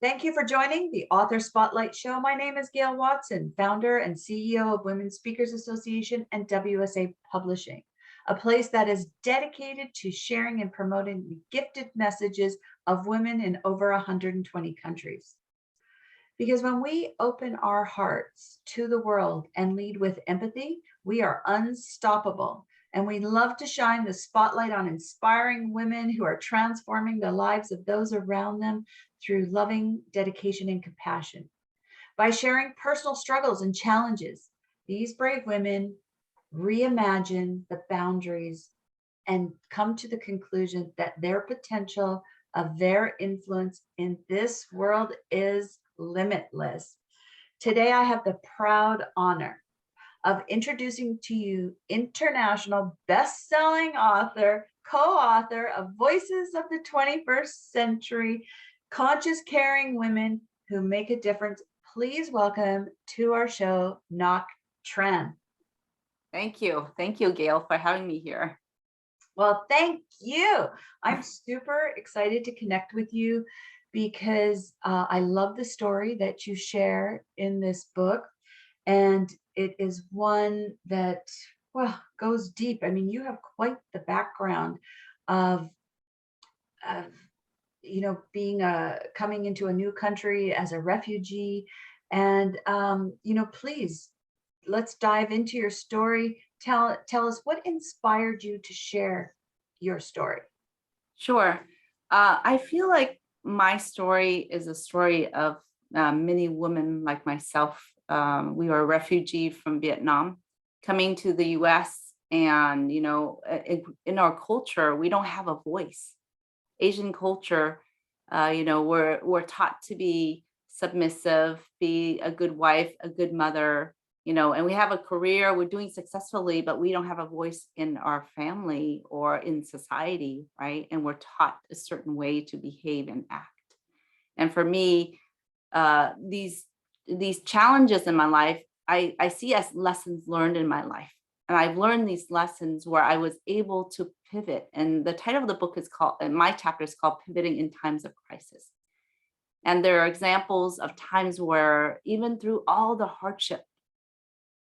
Thank you for joining the Author Spotlight Show. My name is Gail Watson, founder and CEO of Women Speakers Association and WSA Publishing, a place that is dedicated to sharing and promoting the gifted messages of women in over 120 countries. Because when we open our hearts to the world and lead with empathy, we are unstoppable. And we love to shine the spotlight on inspiring women who are transforming the lives of those around them through loving dedication and compassion. By sharing personal struggles and challenges, these brave women reimagine the boundaries and come to the conclusion that their potential of their influence in this world is limitless. Today, I have the proud honor of introducing to you international best-selling author, co-author of Voices of the 21st Century, Conscious Caring Women Who Make a Difference. Please welcome to our show, Ngoc Tran. Thank you. Thank you, Gail, for having me here. Well, thank you. I'm super excited to connect with you because I love the story that you share in this book. And it is one that, well, goes deep. I mean, you have quite the background of, of being coming into a new country as a refugee. And, please, let's dive into your story. Tell us what inspired you to share your story. Sure. I feel like my story is a story of many women like myself. We were a refugee from Vietnam coming to the US, and, in our culture, we don't have a voice. Asian culture, we're taught to be submissive, be a good wife, a good mother, and we have a career, we're doing successfully, but we don't have a voice in our family or in society, right? And we're taught a certain way to behave and act. And for me, these challenges in my life, I see as lessons learned in my life. And I've learned these lessons where I was able to pivot. And the title of the book is called, and my chapter is called Pivoting in Times of Crisis. And there are examples of times where even through all the hardship,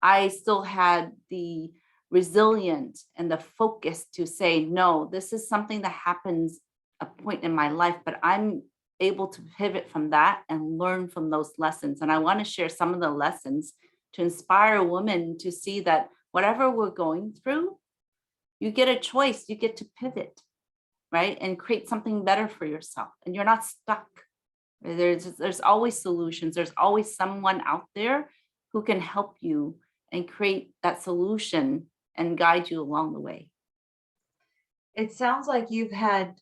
I still had the resilience and the focus to say, no, this is something that happens a point in my life, but I'm able to pivot from that and learn from those lessons. And I want to share some of the lessons to inspire women to see that whatever we're going through, you get a choice, you get to pivot, right? And create something better for yourself. And you're not stuck. There's always solutions. There's always someone out there who can help you and create that solution and guide you along the way. It sounds like you've had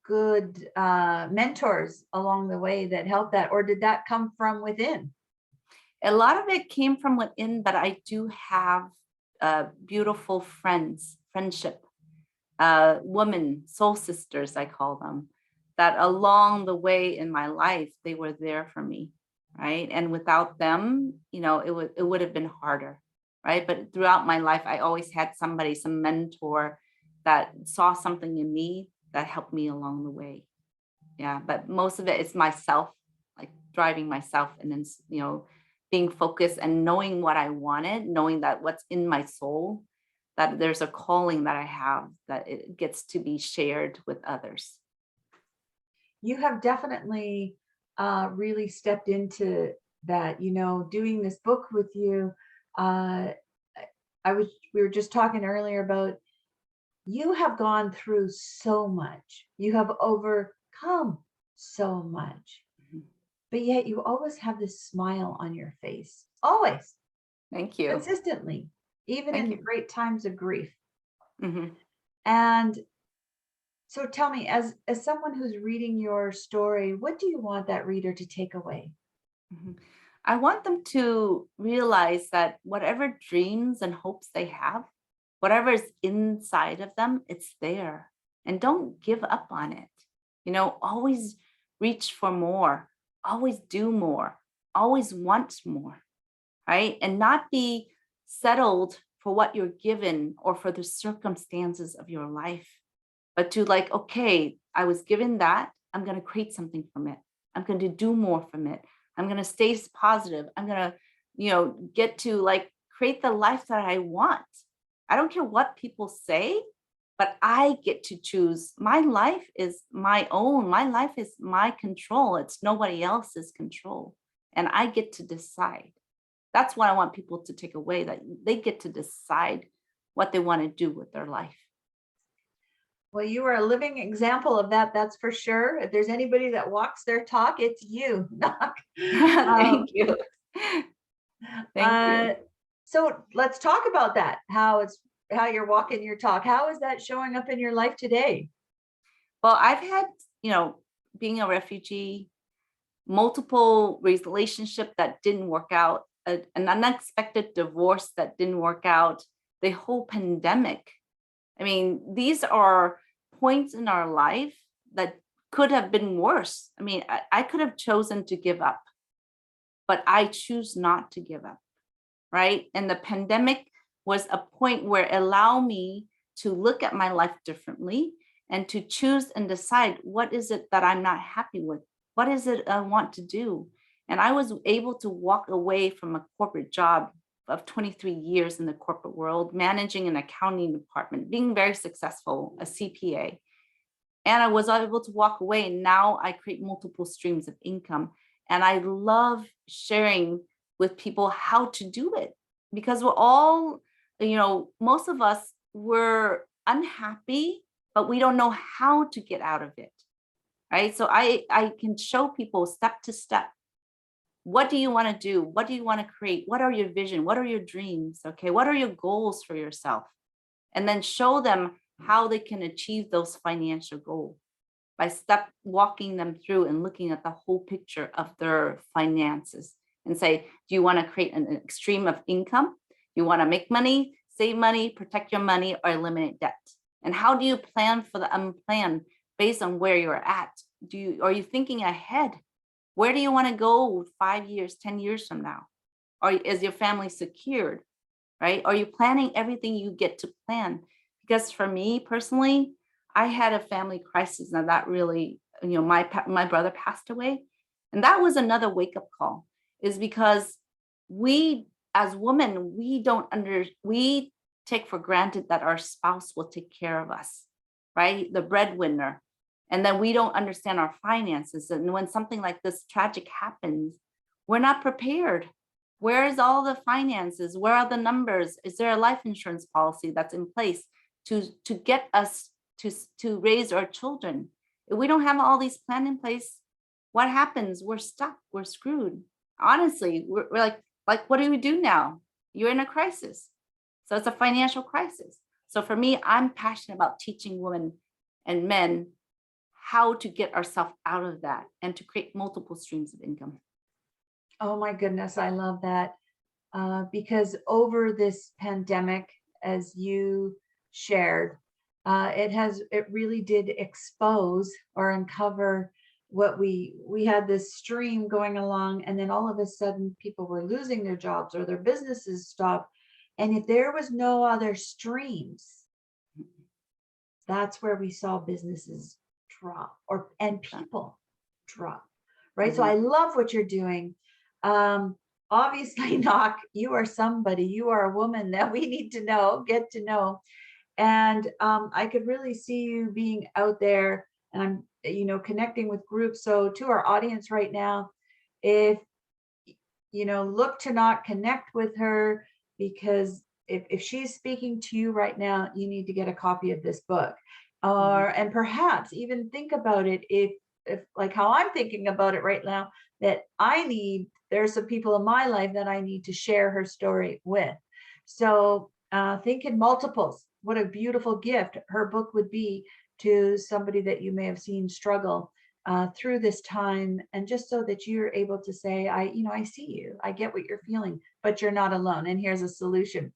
good mentors along the way that helped that, or did that come from within? A lot of it came from within, but I do have beautiful friendship, women, soul sisters, I call them, that along the way in my life, they were there for me, right? And without them, it would have been harder, right? But throughout my life, I always had somebody, some mentor that saw something in me that helped me along the way. Yeah, but most of it is myself, like driving myself, and then, being focused and knowing what I wanted, knowing that what's in my soul, that there's a calling that I have, that it gets to be shared with others. You have definitely really stepped into that, doing this book with you. We were just talking earlier about, you have gone through so much. You have overcome so much, but yet you always have this smile on your face, always. Thank you. Consistently, even in the great times of grief. Mm-hmm. And so tell me, as someone who's reading your story, what do you want that reader to take away? Mm-hmm. I want them to realize that whatever dreams and hopes they have, whatever is inside of them, it's there. And don't give up on it. Always reach for more, always do more, always want more, right? And not be settled for what you're given or for the circumstances of your life, but to, like, okay, I was given that, I'm going to create something from it. I'm going to do more from it. I'm going to stay positive. I'm going to, get to like create the life that I want. I don't care what people say, but I get to choose. My life is my own. My life is my control. It's nobody else's control. And I get to decide. That's what I want people to take away, that they get to decide what they want to do with their life. Well, you are a living example of that, that's for sure. If there's anybody that walks their talk, it's you, Ngoc. Thank you. Thank you. Uh, so let's talk about that. How you're walking your talk. How is that showing up in your life today? Well, I've had, being a refugee, multiple relationship that didn't work out, an unexpected divorce that didn't work out, the whole pandemic. I mean, these are points in our life that could have been worse. I mean, I could have chosen to give up, but I choose not to give up, right? And the pandemic was a point where it allowed me to look at my life differently and to choose and decide, what is it that I'm not happy with? What is it I want to do? And I was able to walk away from a corporate job of 23 years in the corporate world, managing an accounting department, being very successful, a CPA. And I was able to walk away. And now I create multiple streams of income. And I love sharing with people how to do it, because we're all, most of us were unhappy, but we don't know how to get out of it. Right. So I can show people step to step. What do you want to do? What do you want to create? What are your vision? What are your dreams? Okay. What are your goals for yourself? And then show them how they can achieve those financial goals by walking them through and looking at the whole picture of their finances and say, do you want to create an extreme of income? You want to make money, save money, protect your money, or eliminate debt? And how do you plan for the unplanned based on where you're at? Are you thinking ahead? Where do you want to go 5 years, 10 years from now? Or is your family secured, right? Are you planning everything you get to plan? Because for me personally, I had a family crisis. Now that really, my brother passed away. And that was another wake-up call, is because we as women, we take for granted that our spouse will take care of us, right? The breadwinner. And then we don't understand our finances. And when something like this tragic happens, we're not prepared. Where is all the finances? Where are the numbers? Is there a life insurance policy that's in place to get us to raise our children? If we don't have all these plans in place, what happens? We're stuck. We're screwed. Honestly, we're like, what do we do now? You're in a crisis. So it's a financial crisis. So for me, I'm passionate about teaching women and men how to get ourselves out of that and to create multiple streams of income. Oh my goodness, I love that. Because over this pandemic, as you shared, it really did expose or uncover what we had this stream going along, and then all of a sudden people were losing their jobs or their businesses stopped. And if there was no other streams, that's where we saw businesses drop and people drop, right? So I love what you're doing. Obviously, Ngoc, you are somebody, you are a woman that we need to know, get to know. And I could really see you being out there, and I'm, connecting with groups. So to our audience right now, if, look to not connect with her, because if she's speaking to you right now, you need to get a copy of this book. And perhaps even think about it, if like how I'm thinking about it right now, that there's some people in my life that I need to share her story with. So think in multiples. What a beautiful gift her book would be to somebody that you may have seen struggle through this time, and just so that you're able to say, I see you, I get what you're feeling, but you're not alone, and here's a solution.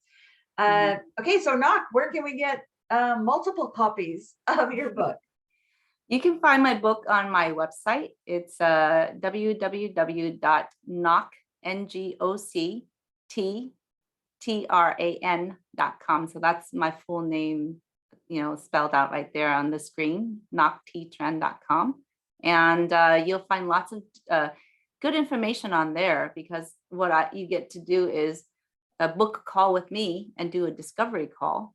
Okay, so Ngoc, where can we get multiple copies of your book? You can find my book on my website. It's www.ngoctran.com. So that's my full name, spelled out right there on the screen, ngoctran.com. And you'll find lots of good information on there, because what you get to do is book a call with me and do a discovery call,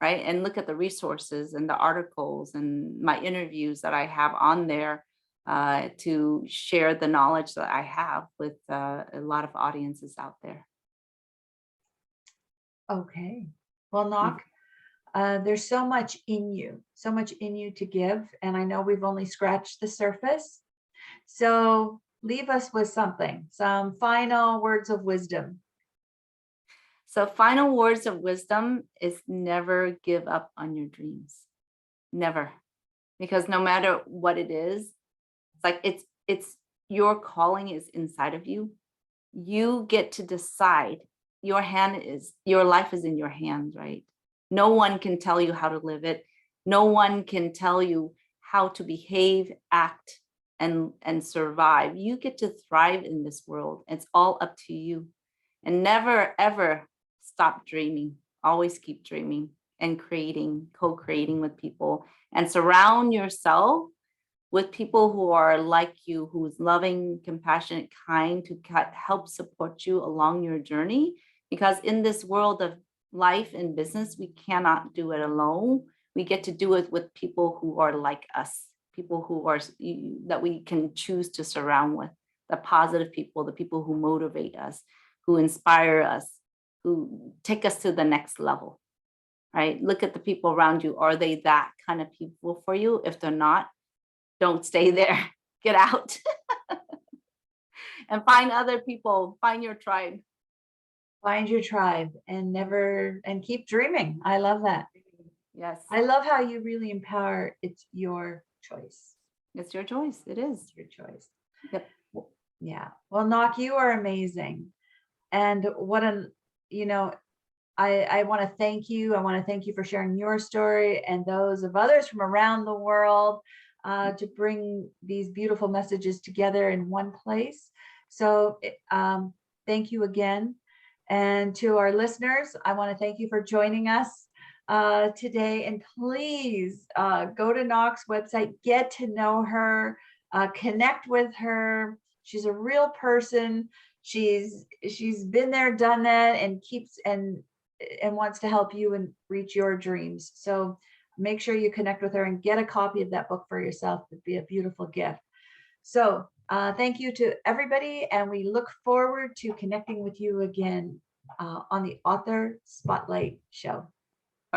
right? And look at the resources and the articles and my interviews that I have on there to share the knowledge that I have with a lot of audiences out there. Okay. Well, Mhm. Ngoc, there's so much in you to give. And I know we've only scratched the surface. So leave us with something, some final words of wisdom. So final words of wisdom is never give up on your dreams. Never. Because no matter what it is, it's like it's your calling is inside of you. You get to decide. Your life is in your hands, right? No one can tell you how to live it. No one can tell you how to behave, act, and survive. You get to thrive in this world. It's all up to you. And never ever stop dreaming. Always keep dreaming and creating, co-creating with people, and surround yourself with people who are like you, who's loving, compassionate, kind, to help support you along your journey. Because in this world of life and business, we cannot do it alone. We get to do it with people who are like us, people who are that we can choose to surround with, the positive people, the people who motivate us, who inspire us, who take us to the next level, right? Look at the people around you. Are they that kind of people for you? If they're not, don't stay there. Get out and find other people, find your tribe. Find your tribe and never and keep dreaming. I love that. Yes, I love how you really empower. It's your choice. it's your choice. It is. It's your choice. Yep. Yeah. Well, Knock, you are amazing. And what an, you know, I want to thank you. I want to thank you for sharing your story and those of others from around the world to bring these beautiful messages together in one place. So thank you again. And to our listeners, I want to thank you for joining us today. And please go to Knoc's website, get to know her, connect with her. She's a real person. She's been there, done that, and keeps and wants to help you and reach your dreams. So make sure you connect with her and get a copy of that book for yourself. It'd be a beautiful gift. So thank you to everybody, and we look forward to connecting with you again on the Author Spotlight Show.